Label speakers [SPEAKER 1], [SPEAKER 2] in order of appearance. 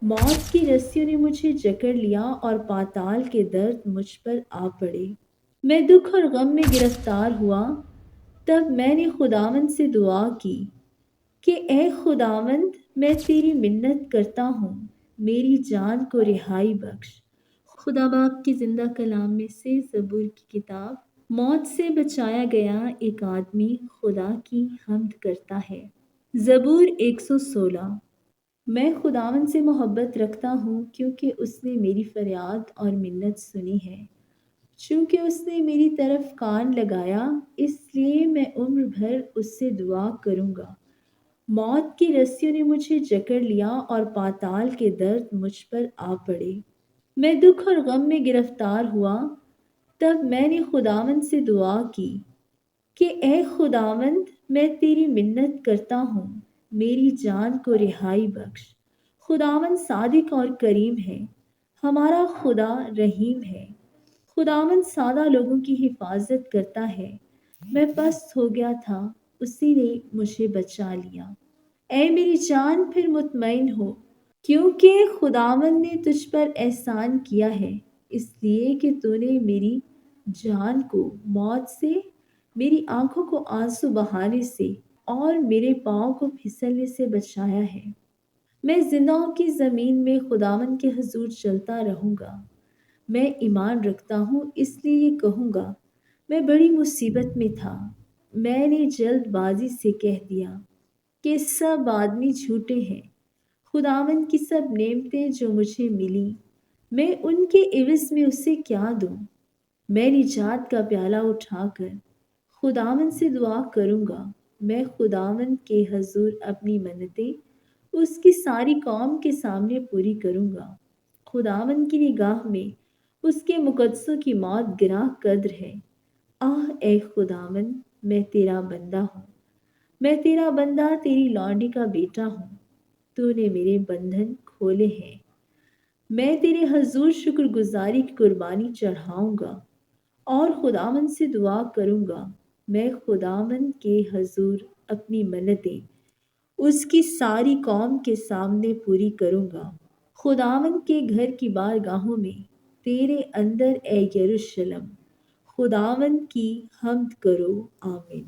[SPEAKER 1] मौत की रस्सियों ने मुझे जकड़ लिया और पाताल के दर्द मुझ पर आ पड़े। मैं दुख और गम में गिरफ्तार हुआ। तब मैंने खुदावंद से दुआ की कि ए खुदावंद, मैं तेरी मिन्नत करता हूँ, मेरी जान को रिहाई बख्श। खुदा बाप की जिंदा कलाम में से ज़बूर की किताब। मौत से बचाया गया एक आदमी खुदा की हम्द करता है। ज़बूर 116। मैं खुदावन से मोहब्बत रखता हूँ क्योंकि उसने मेरी फरियाद और मिन्नत सुनी है। चूंकि उसने मेरी तरफ कान लगाया, इसलिए मैं उम्र भर उससे दुआ करूँगा। मौत की रस्सियों ने मुझे जकड़ लिया और पाताल के दर्द मुझ पर आ पड़े। मैं दुख और गम में गिरफ्तार हुआ। तब मैंने खुदावंद से दुआ की कि ए खुदावंद, मैं तेरी मिन्नत करता हूँ, मेरी जान को रिहाई बख्श। खुदावंद सादिक और करीम है, हमारा खुदा रहीम है। खुदावंद सादा लोगों की हिफाजत करता है। मैं पस्त हो गया था, उसी ने मुझे बचा लिया। ऐ मेरी जान, फिर मुतमईन हो, क्योंकि खुदावंद ने तुझ पर एहसान किया है, इसलिए कि तूने मेरी जान को मौत से, मेरी आंखों को आंसू बहाने से और मेरे पाँव को फिसलने से बचाया है। मैं जिंदाओं की ज़मीन में खुदावंद के हजूर चलता रहूँगा। मैं ईमान रखता हूँ, इसलिए ये कहूँगा, मैं बड़ी मुसीबत में था। मैंने जल्दबाजी से कह दिया कि सब आदमी झूठे हैं। खुदावंद की सब नेमतें जो मुझे मिली, मैं उनके इवज में उसे क्या दूं? मैं निजात का प्याला उठाकर खुदावंद से दुआ करूंगा। मैं खुदावंद के हजूर अपनी मन्नतें उसकी सारी कौम के सामने पूरी करूंगा। खुदावंद की निगाह में उसके मुकद्दसों की मौत गिरां कद्र है। आह ए खुदावंद, मैं तेरा बंदा हूँ, मैं तेरा बंदा, तेरी लौंडी का बेटा हूँ। तूने मेरे बंधन खोले हैं। मैं तेरे हजूर शुक्रगुजारी की कुर्बानी चढ़ाऊंगा और खुदावंद से दुआ करूंगा। मैं खुदावंद के हजूर अपनी मन्नतें उसकी सारी कौम के सामने पूरी करूंगा। खुदावंद के घर की बारगाहों में तेरे अंदर ए यरूशलेम, खुदावंद की हम्द करो। आमीन।